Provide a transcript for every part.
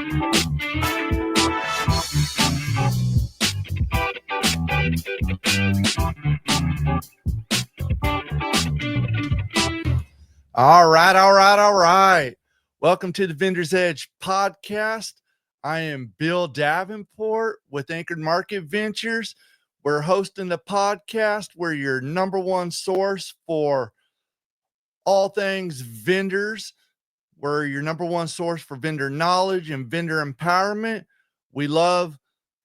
All right, all right, all right. Welcome to the Vendor's Edge podcast. I am Bill Davenport with Anchored Market Ventures. We're hosting the podcast. We're your number one source for all things vendors. We're your number one source for vendor knowledge and vendor empowerment. We love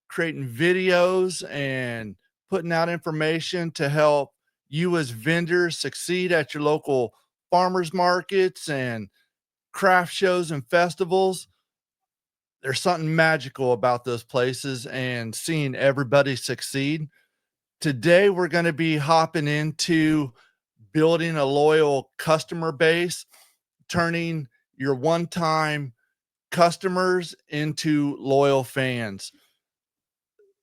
creating videos and putting out information to help you as vendors succeed at your local farmers markets and craft shows and festivals. There's something magical about those places and seeing everybody succeed. Today, we're going to be hopping into building a loyal customer base, turning your one-time customers into loyal fans.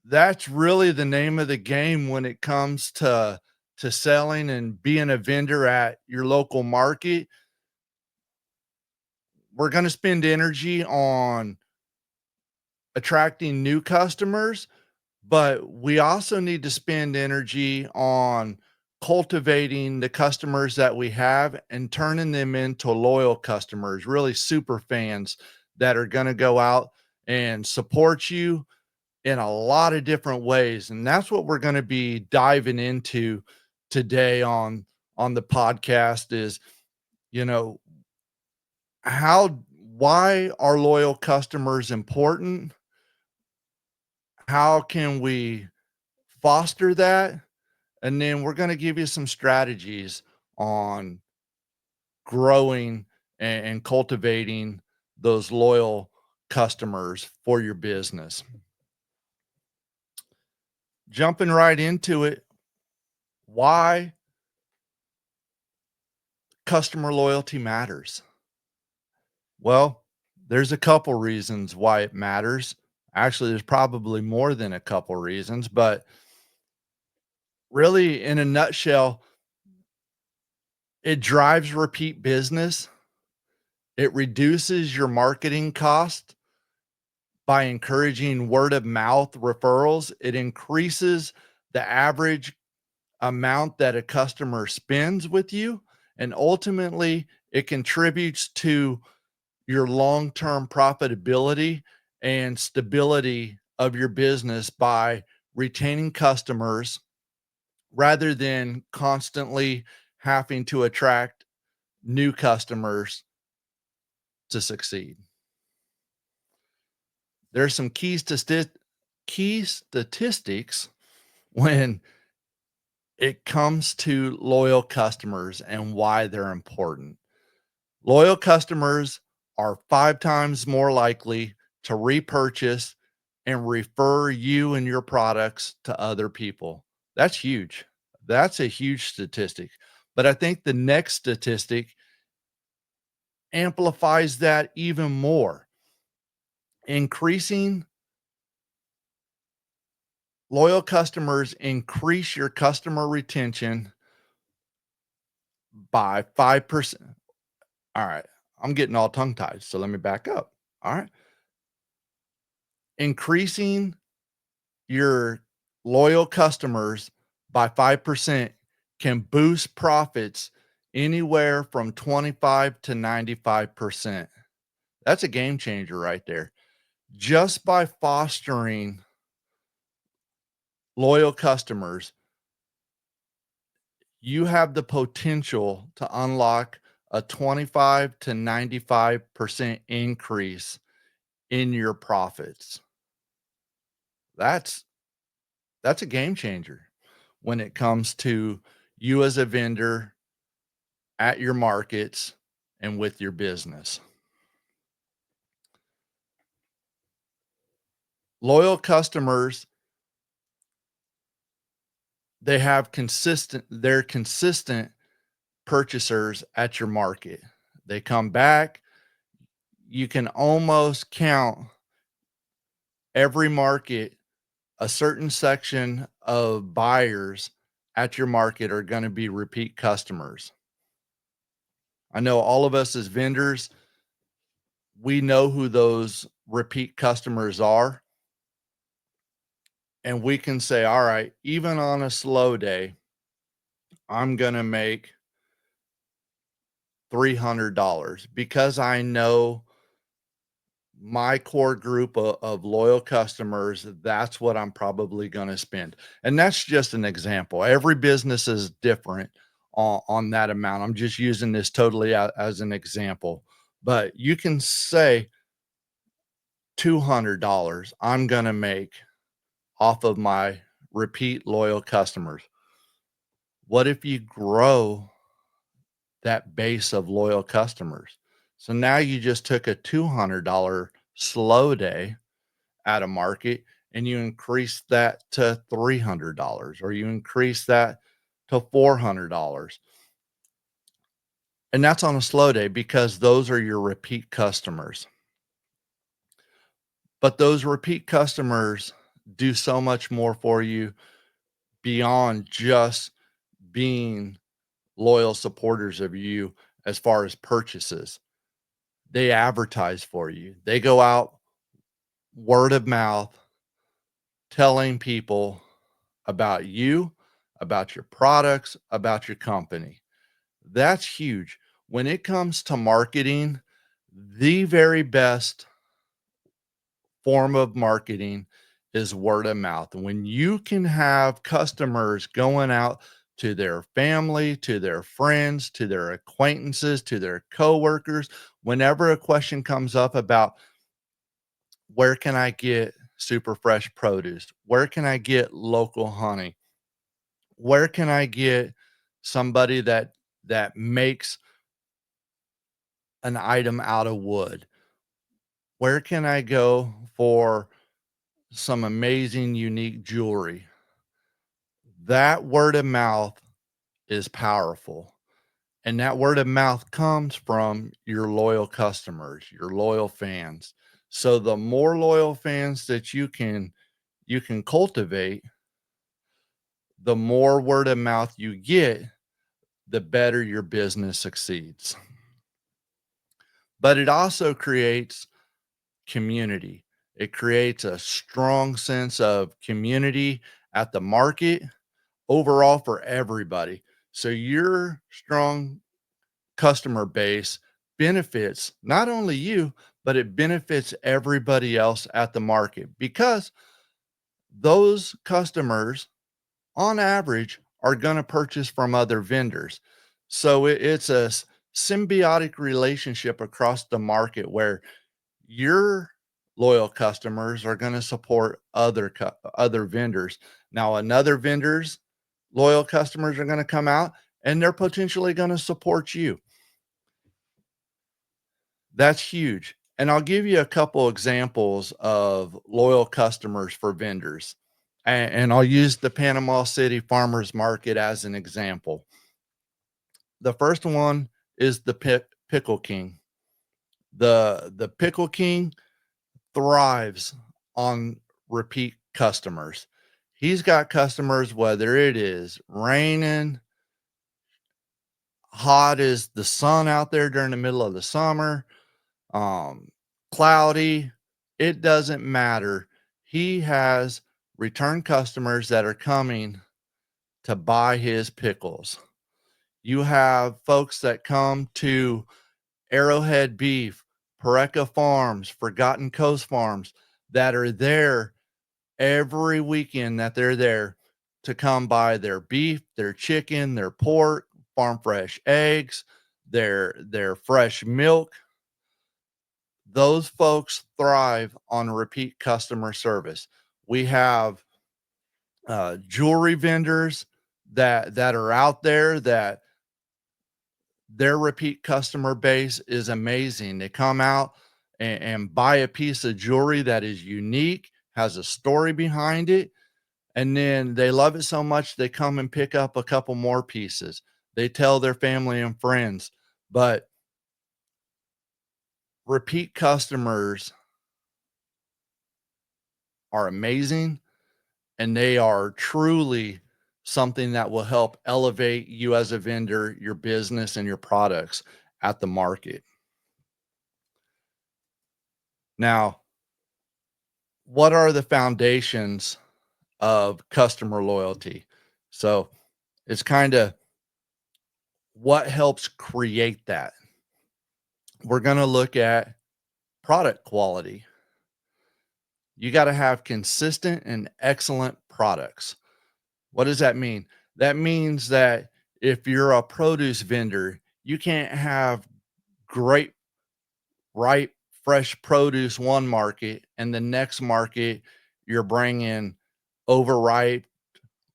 That's really the name of the game when it comes to selling and being a vendor at your local market. We're going to spend energy on attracting new customers, but we also need to spend energy on cultivating the customers that we have and turning them into loyal customers, really super fans that are going to go out and support you in a lot of different ways. And that's what we're going to be diving into today on the podcast is, you know, why are loyal customers important? How can we foster that? And then we're going to give you some strategies on growing and cultivating those loyal customers for your business. Jumping right into it, why customer loyalty matters. Well, there's a couple reasons why it matters. Actually, there's probably more than a couple reasons, but really, in a nutshell, it drives repeat business. It reduces your marketing cost by encouraging word of mouth referrals. It increases the average amount that a customer spends with you. And ultimately, it contributes to your long-term profitability and stability of your business by retaining customers rather than constantly having to attract new customers to succeed. There's some key statistics when it comes to loyal customers and why they're important. Loyal customers are 5 times more likely to repurchase and refer you and your products to other people. That's huge. That's a huge statistic. But I think the next statistic amplifies that even more. Increasing loyal customers increase your customer retention by 5%. All right. I'm getting all tongue tied. So let me back up. All right. Increasing your loyal customers by 5% can boost profits anywhere from 25 to 95%. That's a game changer right there. Just by fostering loyal customers, you have the potential to unlock a 25 to 95% increase in your profits. That's a game changer when it comes to you as a vendor at your markets and with your business. Loyal customers, they're consistent purchasers at your market. They come back. You can almost count every market, a certain section of buyers at your market are going to be repeat customers. I know all of us as vendors, we know who those repeat customers are, and we can say, all right, even on a slow day, I'm going to make $300 because I know my core group of loyal customers, that's what I'm probably going to spend. And that's just an example. Every business is different on that amount. I'm just using this totally as an example. But you can say $200 I'm going to make off of my repeat loyal customers. What if you grow that base of loyal customers? So now you just took a $200 slow day at a market and you increase that to $300 or you increase that to $400. And that's on a slow day because those are your repeat customers. But those repeat customers do so much more for you beyond just being loyal supporters of you as far as purchases. They advertise for you. They go out word of mouth telling people about you, about your products, about your company. That's huge. When it comes to marketing, the very best form of marketing is word of mouth. When you can have customers going out to their family, to their friends, to their acquaintances, to their coworkers, whenever a question comes up about where can I get super fresh produce? Where can I get local honey? Where can I get somebody that makes an item out of wood? Where can I go for some amazing unique jewelry? That word of mouth is powerful. And that word of mouth comes from your loyal customers, your loyal fans. So the more loyal fans that you can cultivate, the more word of mouth you get, the better your business succeeds. But it also creates community. It creates a strong sense of community at the market overall for everybody. So your strong customer base benefits not only you, but it benefits everybody else at the market because those customers on average are going to purchase from other vendors. So it's a symbiotic relationship across the market where your loyal customers are going to support other vendors. Now, another vendor's loyal customers are going to come out and they're potentially going to support you. That's huge. And I'll give you a couple examples of loyal customers for vendors. And I'll use the Panama City Farmers Market as an example. The first one is the Pickle King. The Pickle King thrives on repeat customers. He's got customers whether it is raining, hot as the sun out there during the middle of the summer, um, cloudy, it doesn't matter. He has return customers that are coming to buy his pickles. You have folks that come to Arrowhead Beef, Pareca Farms, Forgotten Coast Farms that are there every weekend that they're there to come buy their beef, their chicken, their pork, farm fresh eggs, their fresh milk. Those folks thrive on repeat customer service. We have jewelry vendors that are out there that their repeat customer base is amazing. They come out and buy a piece of jewelry that is unique, has a story behind it, and then they love it so much they come and pick up a couple more pieces. They tell their family and friends. But repeat customers are amazing and they are truly something that will help elevate you as a vendor, your business, and your products at the market. Now, what are the foundations of customer loyalty? So it's kind of what helps create that. We're going to look at product quality. You got to have consistent and excellent products. What does that mean? That means that if you're a produce vendor, you can't have great, ripe, fresh produce one market, and the next market you're bringing overripe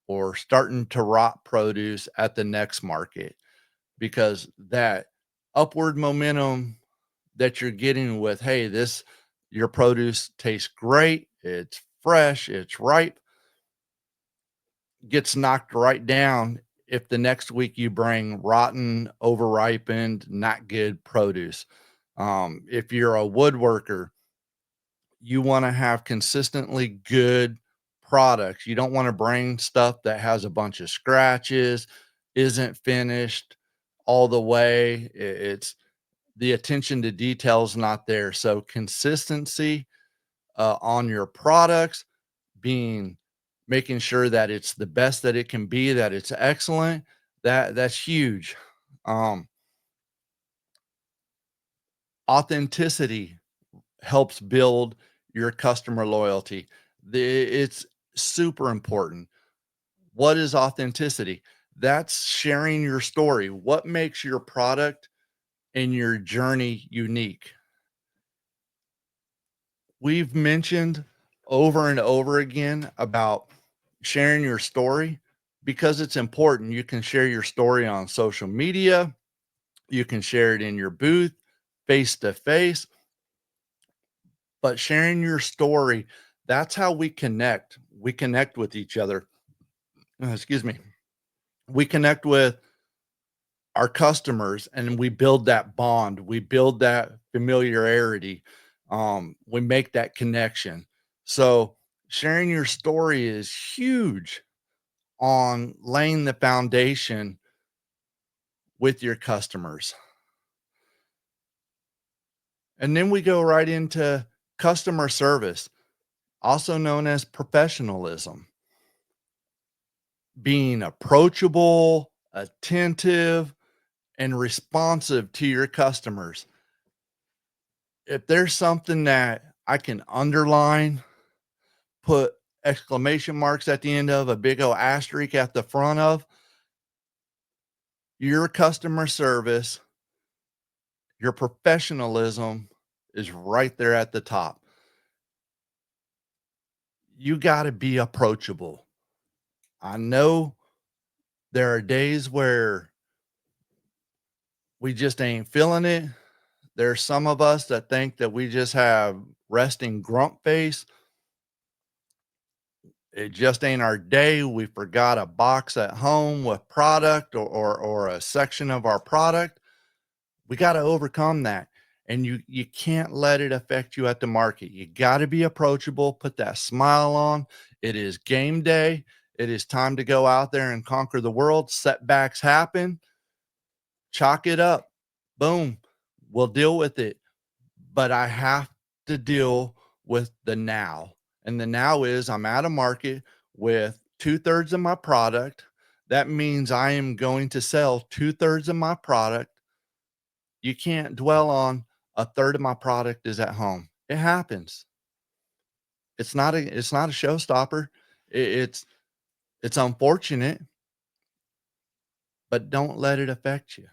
or starting to rot produce at the next market, because that upward momentum that you're getting with, hey, this, your produce tastes great, it's fresh, it's ripe, gets knocked right down if the next week you bring rotten, overripened, not good produce. If you're a woodworker, you want to have consistently good products. You don't want to bring stuff that has a bunch of scratches, isn't finished all the way. It's the attention to details not there. So consistency on your products, being making sure that it's the best that it can be, that it's excellent. That's huge. Um, Authenticity helps build your customer loyalty. It's super important. What is authenticity? That's sharing your story. What makes your product and your journey unique? We've mentioned over and over again about sharing your story because it's important. You can share your story on social media, you can share it in your booth, face to face, but sharing your story, that's how we connect. We connect with each other. Excuse me. We connect with our customers and we build that bond. We build that familiarity. We make that connection. So sharing your story is huge on laying the foundation with your customers. And then we go right into customer service, also known as professionalism, being approachable, attentive, and responsive to your customers. If there's something that I can underline, put exclamation marks at the end of, a big old asterisk at the front of, your customer service, your professionalism is right there at the top. You got to be approachable. I know there are days where we just ain't feeling it. There's some of us that think that we just have resting grump face. It just ain't our day. We forgot a box at home with product, or a section of our product. We got to overcome that. And you can't let it affect you at the market. You got to be approachable, put that smile on. It is game day. It is time to go out there and conquer the world. Setbacks happen. Chalk it up. Boom. We'll deal with it. But I have to deal with the now. And the now is I'm at a market with two-thirds of my product. That means I am going to sell two-thirds of my product. You can't dwell on a third of my product is at home. It happens. It's not a showstopper. It's unfortunate, but don't let it affect you.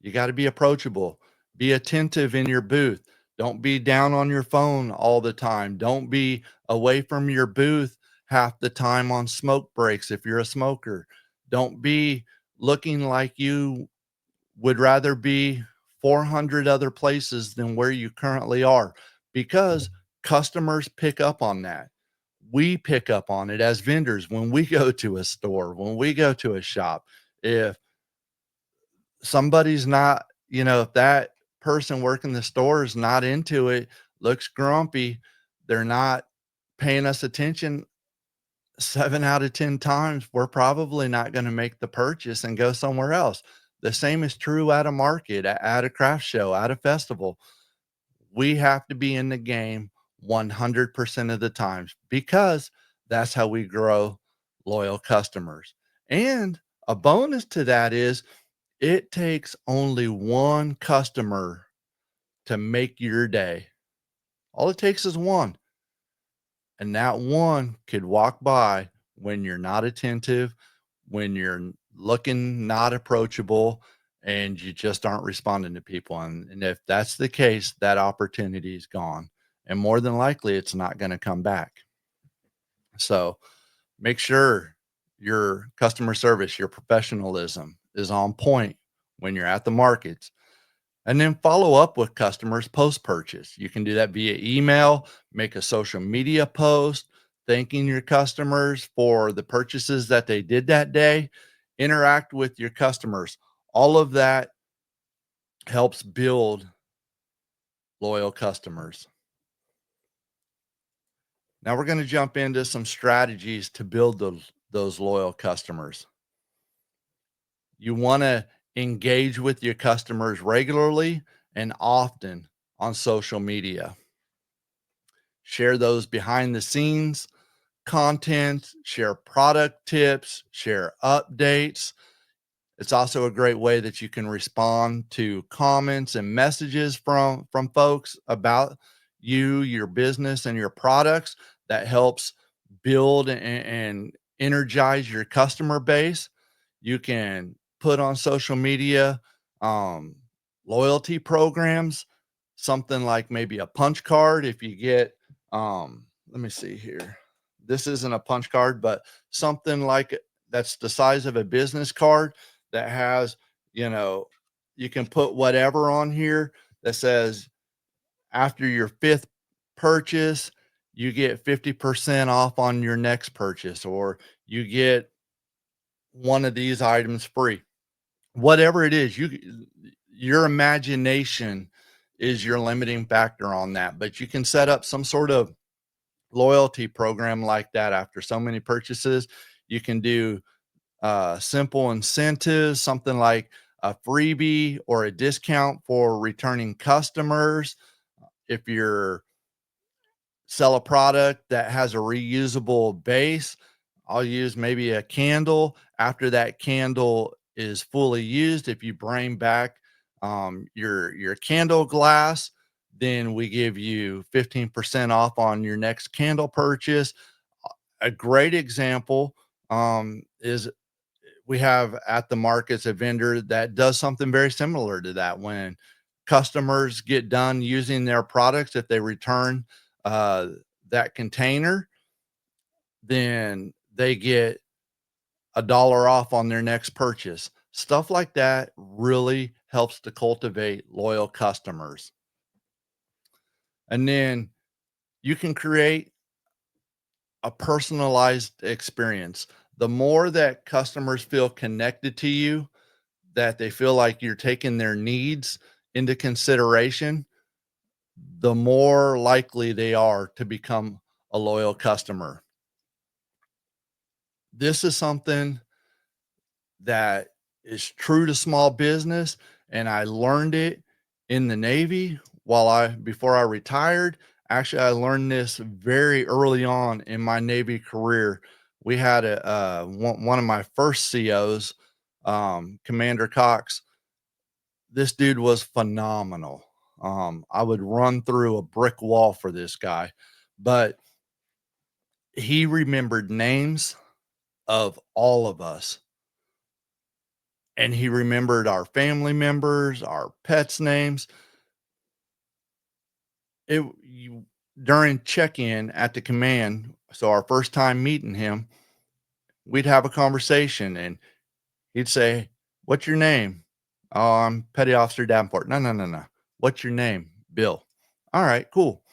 You got to be approachable. Be attentive in your booth. Don't be down on your phone all the time. Don't be away from your booth half the time on smoke breaks if you're a smoker. Don't be looking like you would rather be 400 other places than where you currently are, because customers pick up on that. We pick up on it as vendors when we go to a store, when we go to a shop. If somebody's not, if that person working the store is not into it, looks grumpy, they're not paying us attention, 7 out of 10 times, we're probably not going to make the purchase and go somewhere else. The same is true at a market, at a craft show, at a festival. We have to be in the game 100% of the times because that's how we grow loyal customers. And a bonus to that is it takes only one customer to make your day. All it takes is one. And that one could walk by when you're not attentive, when you're looking not approachable, and you just aren't responding to people. And if that's the case, that opportunity is gone. And more than likely, it's not going to come back. So make sure your customer service, your professionalism is on point when you're at the markets. And then follow up with customers post purchase. You can do that via email, make a social media post, thanking your customers for the purchases that they did that day. Interact with your customers. All of that helps build loyal customers. Now we're going to jump into some strategies to build those loyal customers. You want to engage with your customers regularly and often on social media. Share those behind the scenes content, share product tips, share updates. It's also a great way that you can respond to comments and messages from folks about you, your business, and your products. That helps build and energize your customer base. You can put on social media um, loyalty programs, something like maybe a punch card. If you get, let me see here. This isn't a punch card, but something like that's the size of a business card that has, you know, you can put whatever on here that says after your fifth purchase, you get 50% off on your next purchase, or you get one of these items free. Whatever it is, your imagination is your limiting factor on that, but you can set up some sort of loyalty program like that after so many purchases. You can do simple incentives, something like a freebie or a discount for returning customers. If you're sell a product that has a reusable base, I'll use maybe a candle. After that candle is fully used, if you bring back your candle glass, then we give you 15% off on your next candle purchase. A great example is we have at the markets a vendor that does something very similar to that. When customers get done using their products, if they return uh, that container, then they get $1 off on their next purchase. Stuff like that really helps to cultivate loyal customers. And then you can create a personalized experience. The more that customers feel connected to you, that they feel like you're taking their needs into consideration, the more likely they are to become a loyal customer. This is something that is true to small business, and I learned it in the Navy while I before I retired. Actually, I learned this very early on in my Navy career. We had one of my first COs, Commander Cox. This dude was phenomenal. I would run through a brick wall for this guy, but he remembered names of all of us, and he remembered our family members, our pets' names. It you During check-in at the command, so our first time meeting him, we'd have a conversation, and he'd say, "What's your name?" "Oh, I'm Petty Officer Davenport." "No, no, no, no. What's your name?" "Bill." "All right, cool."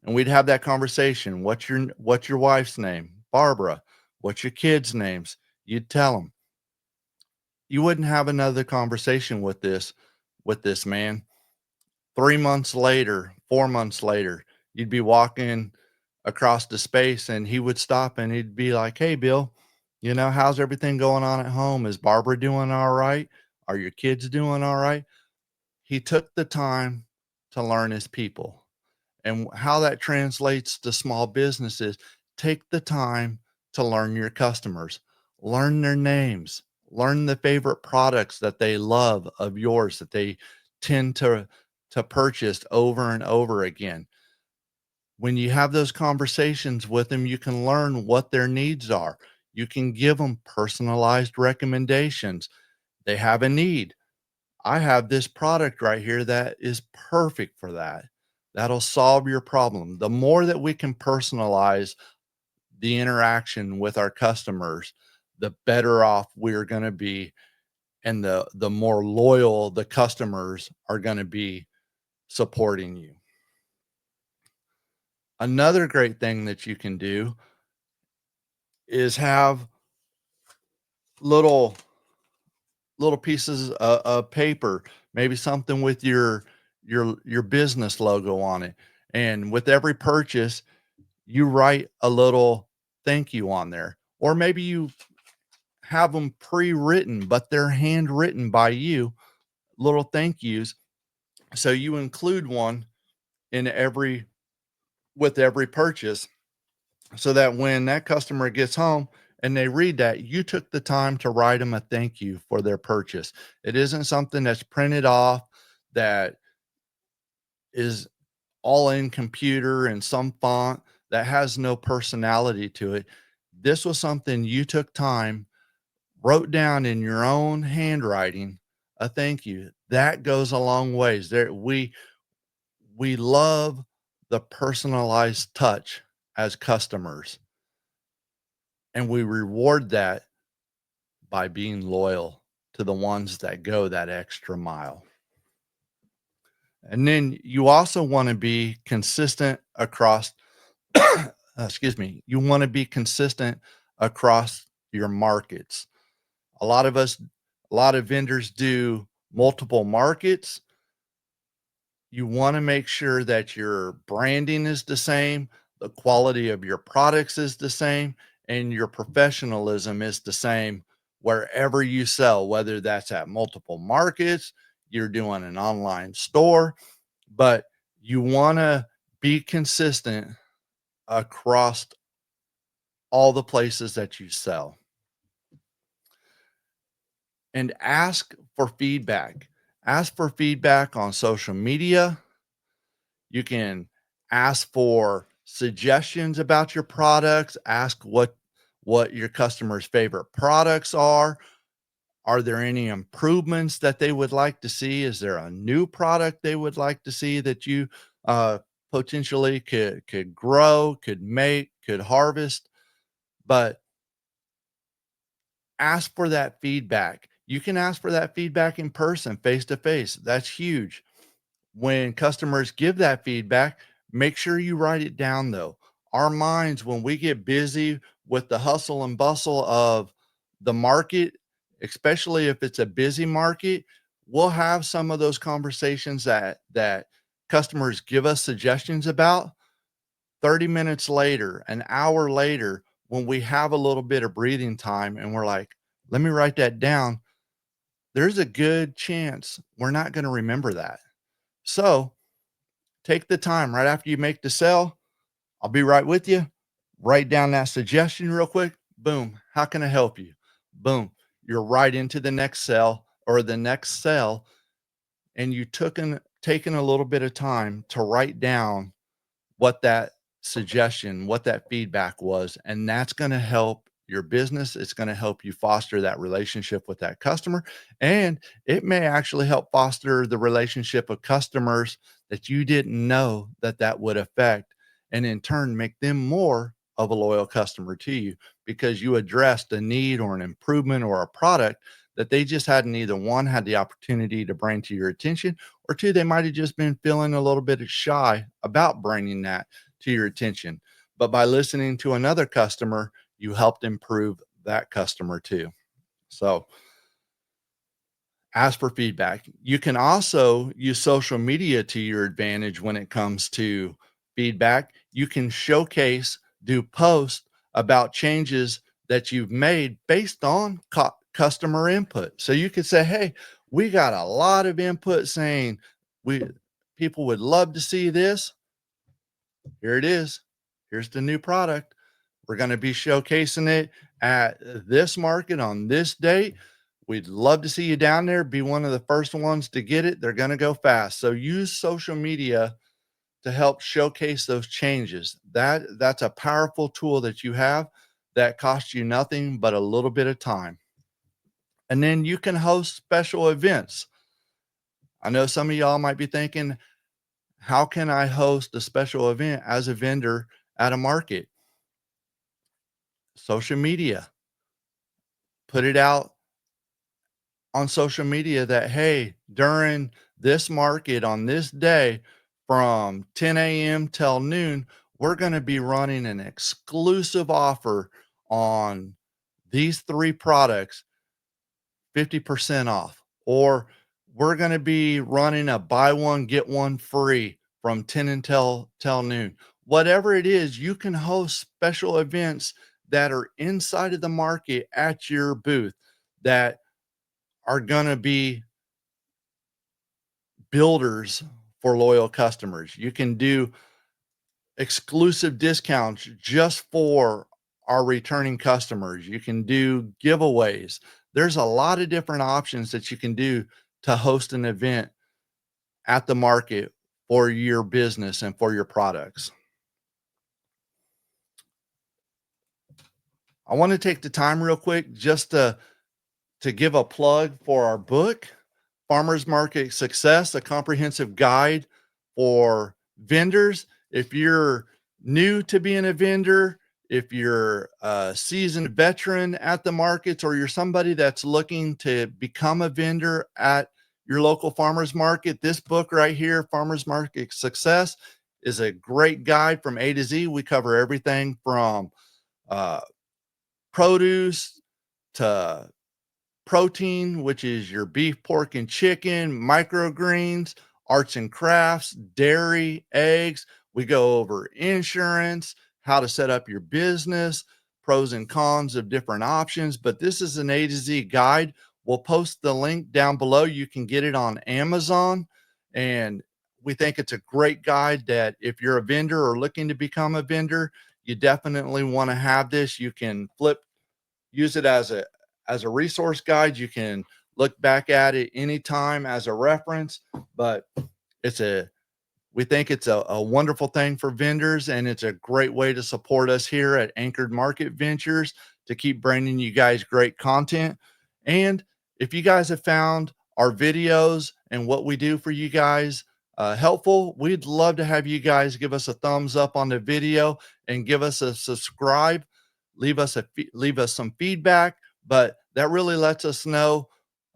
And we'd have that conversation. What's your wife's name?" "Barbara." "What's your kids' names?" You'd tell them. You wouldn't have another conversation with this man. 3 months later, 4 months later, you'd be walking across the space and he would stop and he'd be like, "Hey, Bill, how's everything going on at home? Is Barbara doing all right? Are your kids doing all right?" He took the time to learn his people. And how that translates to small businesses, take the time to learn your customers, learn their names, learn the favorite products that they love of yours that they tend to purchase over and over again. When you have those conversations with them, you can learn what their needs are. You can give them personalized recommendations. They have a need. I have this product right here that is perfect for that. That'll solve your problem. The more that we can personalize the interaction with our customers, the better off we're going to be, and the more loyal the customers are going to be supporting you. Another great thing that you can do is have little pieces of paper, maybe something with your business logo on it. And with every purchase, you write a little thank you on there. Or maybe you have them pre-written, but they're handwritten by you, little thank yous. So you include one in every with every purchase, so that when that customer gets home and they read that, you took the time to write them a thank you for their purchase. It isn't something that's printed off, that is all in computer and some font that has no personality to it. This was something you took time, wrote down in your own handwriting a thank you. That goes a long ways. We love the personalized touch as customers, and we reward that by being loyal to the ones that go that extra mile. And then you also want to be consistent across excuse me, you want to be consistent across your markets. A lot of us, a lot of vendors do multiple markets. You want to make sure that your branding is the same, the quality of your products is the same, and your professionalism is the same wherever you sell, whether that's at multiple markets, you're doing an online store, but you want to be consistent across all the places that you sell, and ask for feedback. Ask for feedback on social media. You can ask for suggestions about your products, ask what your customers' favorite products are. Are there any improvements that they would like to see? Is there a new product they would like to see that you potentially could grow, could make, could harvest? But ask for that feedback. You can ask for that feedback in person, face to face. That's huge. When customers give that feedback, make sure you write it down though. Our minds, when we get busy with the hustle and bustle of the market, especially if it's a busy market, we'll have some of those conversations that customers give us suggestions about. 30 minutes later, an hour later, when we have a little bit of breathing time and we're like, let me write that down, there's a good chance we're not going to remember that. So take the time right after you make the sale. I'll be right with you. Write down that suggestion real quick. Boom. How can I help you? Boom. You're right into the next sale or the next sale. And you taken a little bit of time to write down what that suggestion, what that feedback was. And that's going to help your business. It's going to help you foster that relationship with that customer. And it may actually help foster the relationship of customers that you didn't know that would affect, and in turn make them more of a loyal customer to you because you addressed a need or an improvement or a product that they just hadn't either one had the opportunity to bring to your attention, or two, they might have just been feeling a little bit shy about bringing that to your attention. But by listening to another customer, you helped improve that customer too. So ask for feedback. You can also use social media to your advantage when it comes to feedback. You can showcase, do posts about changes that you've made based on customer input. So you could say, hey, we got a lot of input saying we people would love to see this. Here it is. Here's the new product. We're going to be showcasing it at this market on this date. We'd love to see you down there. Be one of the first ones to get it. They're going to go fast. So use social media to help showcase those changes. That's a powerful tool that you have that costs you nothing but a little bit of time. And then you can host special events. I know some of y'all might be thinking, how can I host a special event as a vendor at a market? Social media. Put it out on social media that, hey, during this market on this day from 10 a.m. till noon, we're going to be running an exclusive offer on these three products, 50% off. Or we're going to be running a buy one, get one free from 10 until noon. Whatever it is, you can host special events that are inside of the market at your booth that are going to be builders for loyal customers. You can do exclusive discounts just for our returning customers. You can do giveaways. There's a lot of different options that you can do to host an event at the market for your business and for your products. I want to take the time real quick just to give a plug for our book, Farmers Market Success, a comprehensive guide for vendors. If you're new to being a vendor, if you're a seasoned veteran at the markets, or you're somebody that's looking to become a vendor at your local farmers market, this book right here, Farmers Market Success, is a great guide from A to Z. We cover everything from uh, produce to protein, which is your beef, pork, and chicken, microgreens, arts and crafts, dairy, eggs. We go over insurance, how to set up your business, pros and cons of different options. But this is an A to Z guide. We'll post the link down below. You can get it on Amazon. And we think it's a great guide that if you're a vendor or looking to become a vendor, you definitely want to have this. You can use it as a resource guide. You can look back at it anytime as a reference, but it's a we think it's a wonderful thing for vendors, and it's a great way to support us here at Anchored Market Ventures to keep bringing you guys great content. And if you guys have found our videos and what we do for you guys helpful, we'd love to have you guys give us a thumbs up on the video and give us a subscribe. Leave us some feedback, but that really lets us know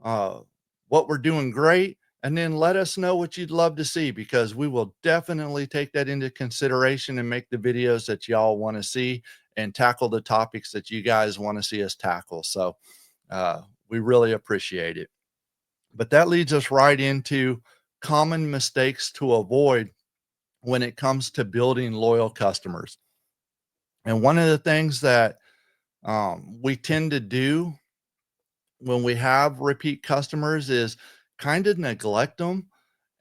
uh, what we're doing great, and then let us know what you'd love to see, because we will definitely take that into consideration and make the videos that y'all want to see and tackle the topics that you guys want to see us tackle. So we really appreciate it. But that leads us right into common mistakes to avoid when it comes to building loyal customers. And one of the things that we tend to do when we have repeat customers is kind of neglect them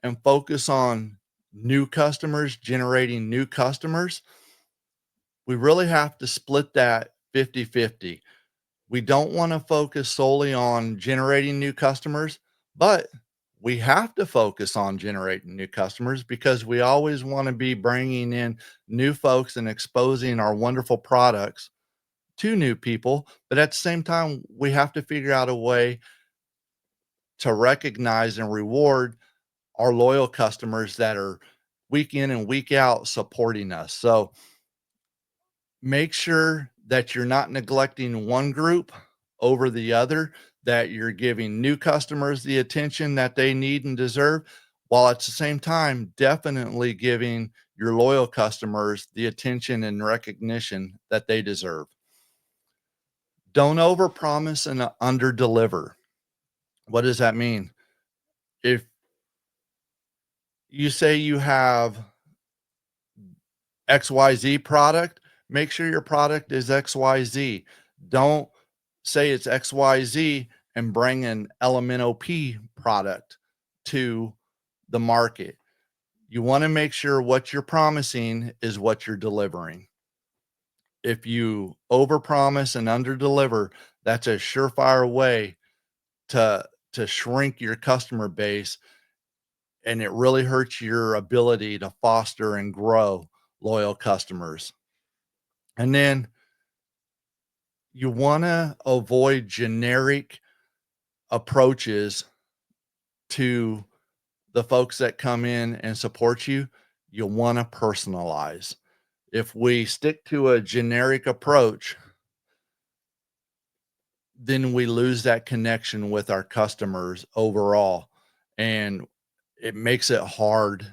and focus on new customers, generating new customers. We really have to split that 50-50. We don't want to focus solely on generating new customers, but we have to focus on generating new customers because we always want to be bringing in new folks and exposing our wonderful products to new people. But at the same time, we have to figure out a way to recognize and reward our loyal customers that are week in and week out supporting us. So make sure that you're not neglecting one group over the other, that you're giving new customers the attention that they need and deserve, while at the same time, definitely giving your loyal customers the attention and recognition that they deserve. Don't overpromise and underdeliver. What does that mean? If you say you have XYZ product, make sure your product is XYZ. Don't say it's XYZ and bring an LMNOP product to the market. You want to make sure what you're promising is what you're delivering. If you overpromise and underdeliver, that's a surefire way to shrink your customer base, and it really hurts your ability to foster and grow loyal customers. And then you want to avoid generic approaches to the folks that come in and support you. You want to personalize. If we stick to a generic approach, then we lose that connection with our customers overall. And it makes it hard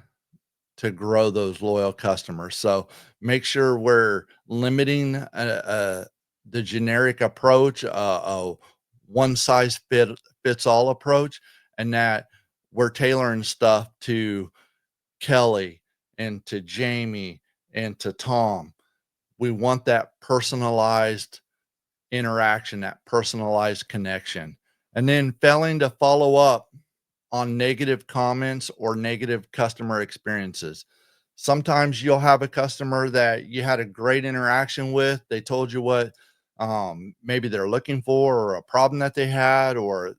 to grow those loyal customers. So make sure we're limiting the generic approach, a one size fits all approach, and that we're tailoring stuff to Kelly and to Jamie and to Tom. We want that personalized interaction, that personalized connection. And then failing to follow up on negative comments or negative customer experiences. Sometimes you'll have a customer that you had a great interaction with. They told you what maybe they're looking for, or a problem that they had, or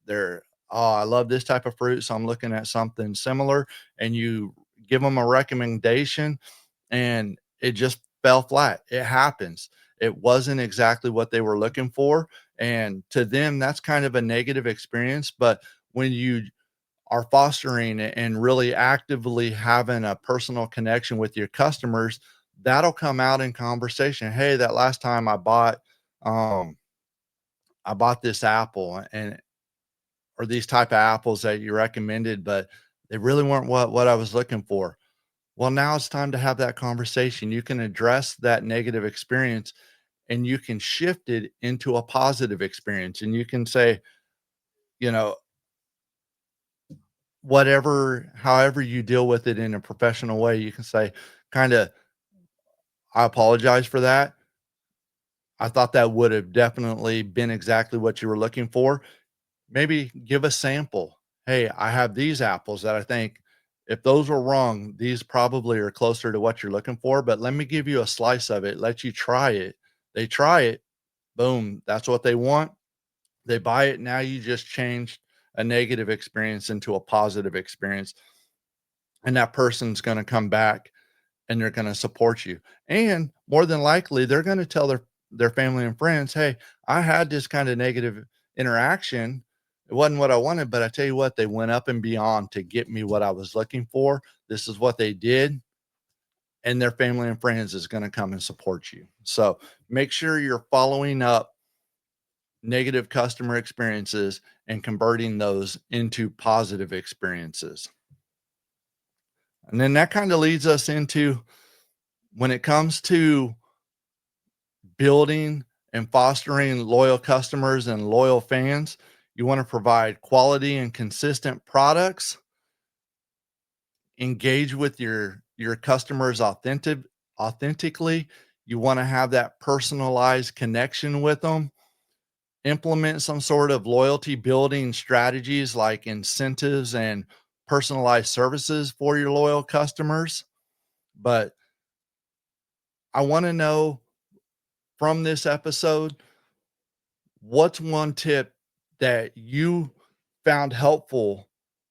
they're, oh, I love this type of fruit, so I'm looking at something similar. And you give them a recommendation and it just fell flat. It happens. It wasn't exactly what they were looking for. And to them, that's kind of a negative experience. But when you are fostering and really actively having a personal connection with your customers, that'll come out in conversation. Hey, that last time um, I bought this apple, and or these type of apples that you recommended, but they really weren't what I was looking for. Well, now it's time to have that conversation. You can address that negative experience and you can shift it into a positive experience. And you can say, you know, however you deal with it in a professional way, you can say, kind of, I apologize for that. I thought that would have definitely been exactly what you were looking for. Maybe give a sample. Hey, I have these apples that I think, if those were wrong, these probably are closer to what you're looking for, but let me give you a slice of it, let you try it. They try it, boom, that's what they want. They buy it. Now you just changed a negative experience into a positive experience. And that person's going to come back and they're going to support you. And more than likely, they're going to tell their family and friends, "Hey, I had this kind of negative interaction. It wasn't what I wanted, but I tell you what, they went up and beyond to get me what I was looking for. This is what they did." And their family and friends is going to come and support you. So make sure you're following up negative customer experiences and converting those into positive experiences. And then that kind of leads us into, when it comes to building and fostering loyal customers and loyal fans, you want to provide quality and consistent products, engage with your customers authentically. You want to have that personalized connection with them. Implement some sort of loyalty building strategies like incentives and personalized services for your loyal customers. But I want to know from this episode, what's one tip that you found helpful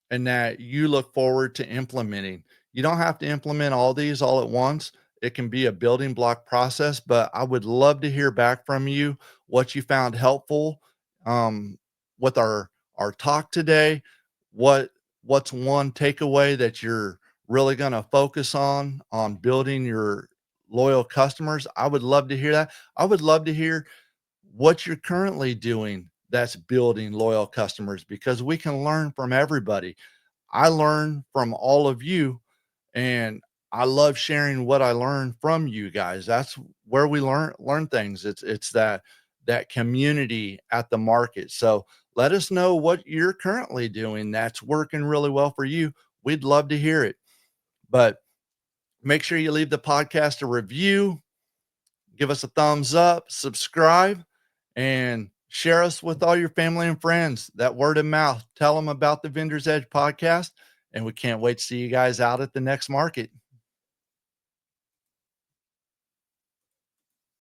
and that you look forward to implementing? You don't have to implement all these all at once. It can be a building block process, but I would love to hear back from you what you found helpful with our talk today. What what's one takeaway that you're really going to focus on building your loyal customers? I would love to hear that. I would love to hear what you're currently doing that's building loyal customers, because we can learn from everybody. I learn from all of you, and I love sharing what I learned from you guys. That's where we learn things. It's that community at the market. So let us know what you're currently doing that's working really well for you. We'd love to hear it. But make sure you leave the podcast a review, give us a thumbs up, subscribe, and share us with all your family and friends. That word of mouth. Tell them about the Vendor's Edge podcast, And we can't wait to see you guys out at the next market.